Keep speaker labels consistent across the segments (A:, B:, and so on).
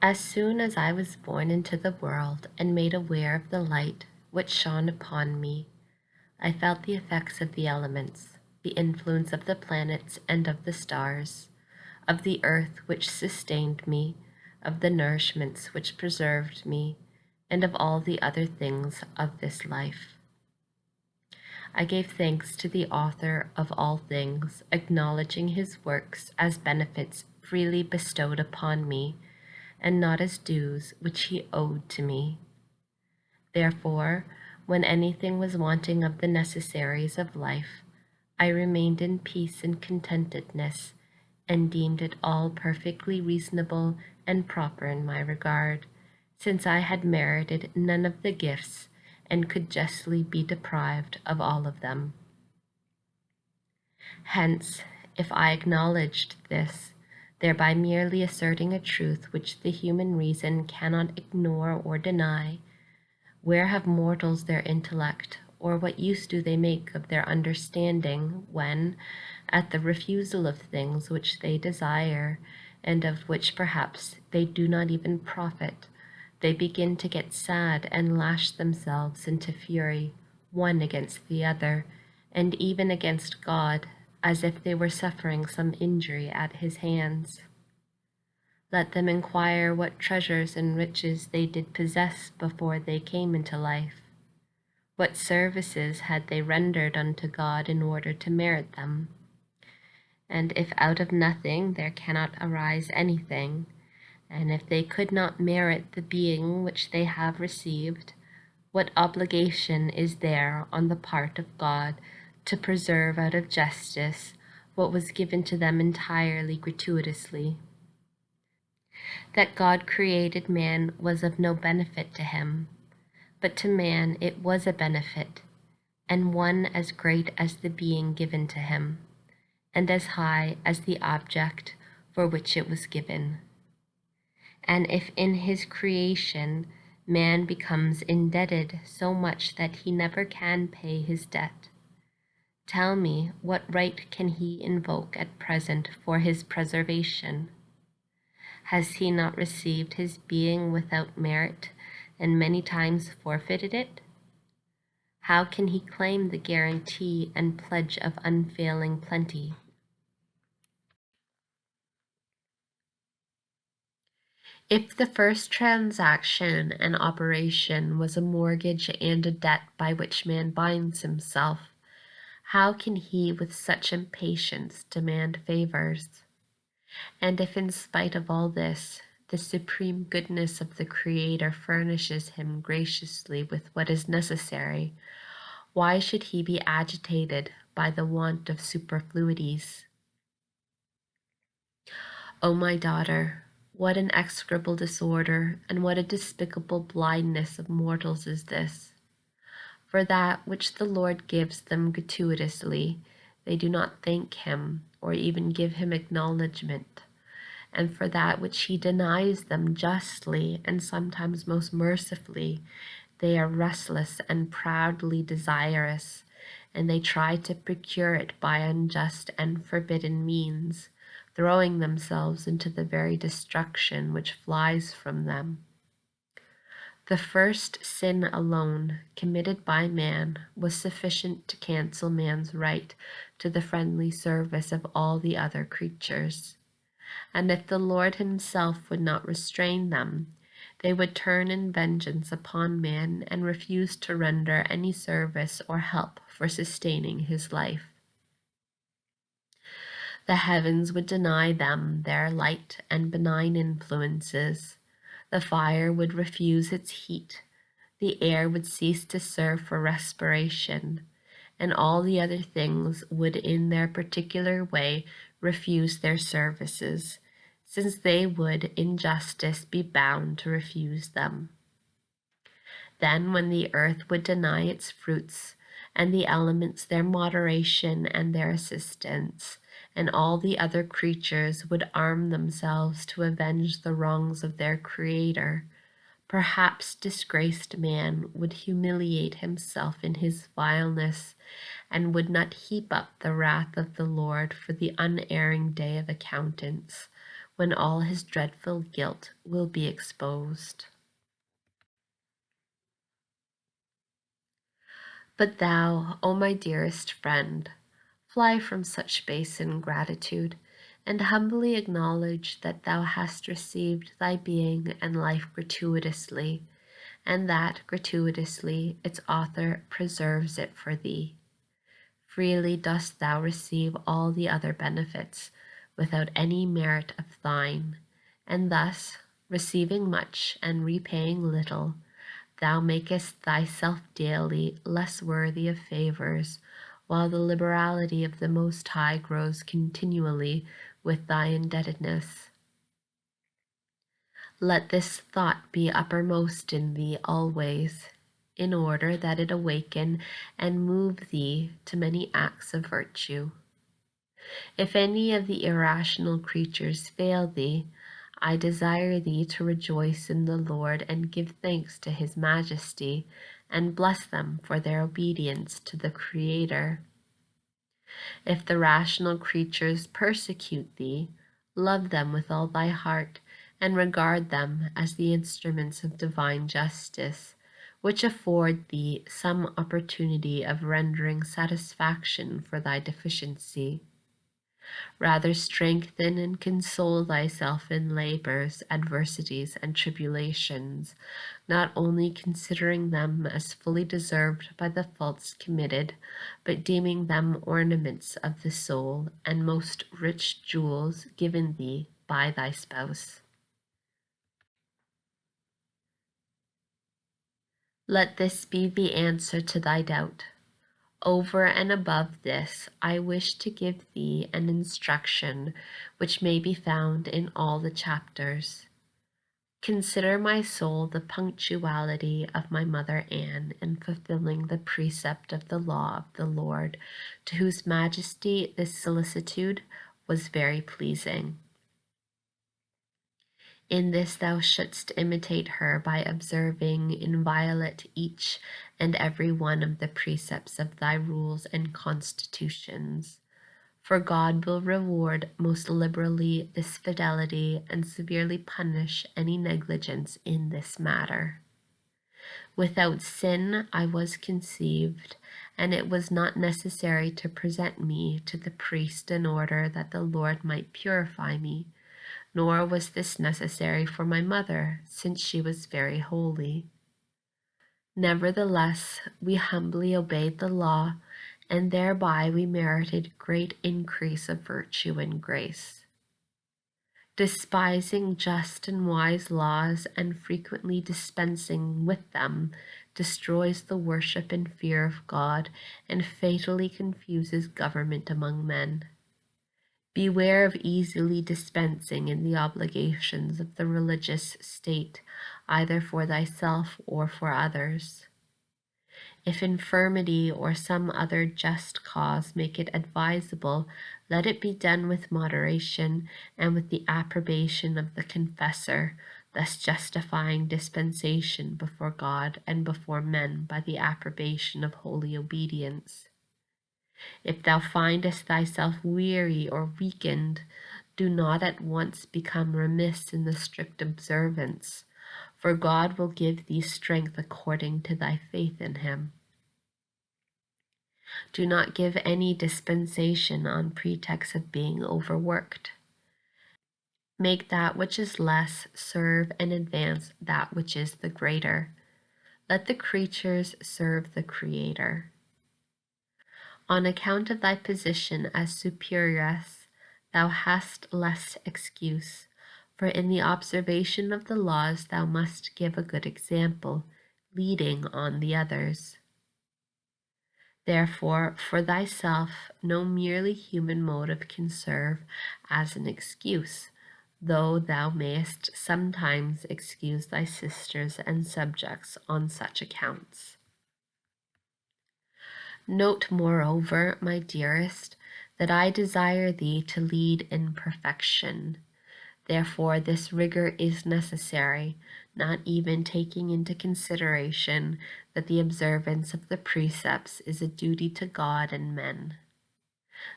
A: As soon as I was born into the world and made aware of the light which shone upon me, I felt the effects of the elements, the influence of the planets and of the stars, of the earth which sustained me, of the nourishments which preserved me, and of all the other things of this life. I gave thanks to the author of all things, acknowledging his works as benefits freely bestowed upon me, and not as dues which he owed to me. Therefore, when anything was wanting of the necessaries of life, I remained in peace and contentedness, and deemed it all perfectly reasonable and proper in my regard, since I had merited none of the gifts, and could justly be deprived of all of them. Hence, if I acknowledged this, thereby merely asserting a truth which the human reason cannot ignore or deny, where have mortals their intellect, or what use do they make of their understanding when, at the refusal of things which they desire, and of which perhaps they do not even profit, they begin to get sad and lash themselves into fury, one against the other, and even against God, as if they were suffering some injury at his hands? Let them inquire what treasures and riches they did possess before they came into life. What services had they rendered unto God in order to merit them? And if out of nothing there cannot arise anything, and if they could not merit the being which they have received, what obligation is there on the part of God to preserve out of justice what was given to them entirely gratuitously? That God created man was of no benefit to him, but to man it was a benefit, and one as great as the being given to him, and as high as the object for which it was given. And if in his creation man becomes indebted so much that he never can pay his debt, tell me what right can he invoke at present for his preservation? Has he not received his being without merit, and many times forfeited it? How can he claim the guarantee and pledge of unfailing plenty? If the first transaction and operation was a mortgage and a debt by which man binds himself, how can he with such impatience demand favors? And if in spite of all this, the supreme goodness of the Creator furnishes him graciously with what is necessary, why should he be agitated by the want of superfluities? O my daughter, what an execrable disorder and what a despicable blindness of mortals is this! For that which the Lord gives them gratuitously, they do not thank him or even give him acknowledgment. And for that which he denies them justly and sometimes most mercifully, they are restless and proudly desirous, and they try to procure it by unjust and forbidden means, throwing themselves into the very destruction which flies from them. The first sin alone, committed by man, was sufficient to cancel man's right to the friendly service of all the other creatures. And if the Lord himself would not restrain them, they would turn in vengeance upon man and refuse to render any service or help for sustaining his life. The heavens would deny them their light and benign influences. The fire would refuse its heat. The air would cease to serve for respiration, and all the other things would in their particular way refuse their services, since they would in justice be bound to refuse them. Then when the earth would deny its fruits, and the elements their moderation and their assistance, and all the other creatures would arm themselves to avenge the wrongs of their Creator, perhaps disgraced man would humiliate himself in his vileness, and would not heap up the wrath of the Lord for the unerring day of accountance, when all his dreadful guilt will be exposed. But thou, O my dearest friend, fly from such base ingratitude, and humbly acknowledge that thou hast received thy being and life gratuitously, and that gratuitously its author preserves it for thee. Freely dost thou receive all the other benefits, without any merit of thine, and thus, receiving much and repaying little, thou makest thyself daily less worthy of favors, while the liberality of the Most High grows continually with thy indebtedness. Let this thought be uppermost in thee always, in order that it awaken and move thee to many acts of virtue. If any of the irrational creatures fail thee, I desire thee to rejoice in the Lord and give thanks to his majesty, and bless them for their obedience to the Creator. If the rational creatures persecute thee, love them with all thy heart, and regard them as the instruments of divine justice, which afford thee some opportunity of rendering satisfaction for thy deficiency. Rather strengthen and console thyself in labors, adversities, and tribulations, not only considering them as fully deserved by the faults committed, but deeming them ornaments of the soul and most rich jewels given thee by thy spouse. Let this be the answer to thy doubt. Over and above this, I wish to give thee an instruction which may be found in all the chapters. Consider, my soul, the punctuality of my mother Anne in fulfilling the precept of the law of the Lord, to whose majesty this solicitude was very pleasing. In this thou shouldst imitate her by observing inviolate each and every one of the precepts of thy rules and constitutions. For God will reward most liberally this fidelity and severely punish any negligence in this matter. Without sin I was conceived, and it was not necessary to present me to the priest in order that the Lord might purify me, nor was this necessary for my mother, since she was very holy. Nevertheless, we humbly obeyed the law, and thereby we merited great increase of virtue and grace. Despising just and wise laws and frequently dispensing with them destroys the worship and fear of God and fatally confuses government among men. Beware of easily dispensing in the obligations of the religious state, either for thyself or for others. If infirmity or some other just cause make it advisable, let it be done with moderation and with the approbation of the confessor, thus justifying dispensation before God and before men by the approbation of holy obedience. If thou findest thyself weary or weakened, do not at once become remiss in the strict observance, for God will give thee strength according to thy faith in him. Do not give any dispensation on pretext of being overworked. Make that which is less serve and advance that which is the greater. Let the creatures serve the Creator. On account of thy position as superioress, thou hast less excuse, for in the observation of the laws thou must give a good example, leading on the others. Therefore, for thyself, no merely human motive can serve as an excuse, though thou mayest sometimes excuse thy sisters and subjects on such accounts. Note, moreover, my dearest, that I desire thee to lead in perfection. Therefore, this rigor is necessary, not even taking into consideration that the observance of the precepts is a duty to God and men.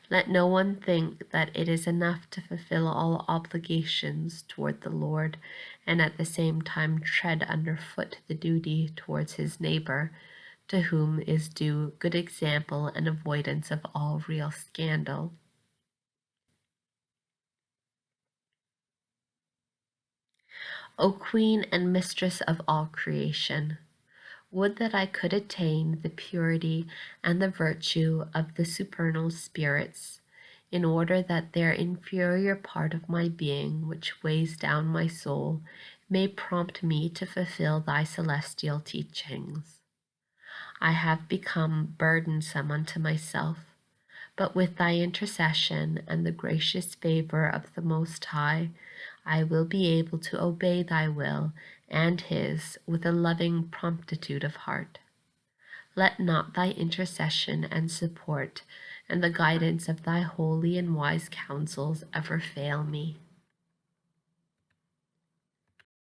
A: Let no one think that it is enough to fulfill all obligations toward the Lord and at the same time tread underfoot the duty towards his neighbor, to whom is due good example and avoidance of all real scandal. O Queen and Mistress of all creation, would that I could attain the purity and the virtue of the supernal spirits, in order that their inferior part of my being, which weighs down my soul, may prompt me to fulfill thy celestial teachings. I have become burdensome unto myself, but with thy intercession and the gracious favor of the Most High, I will be able to obey thy will and his with a loving promptitude of heart. Let not thy intercession and support and the guidance of thy holy and wise counsels ever fail me.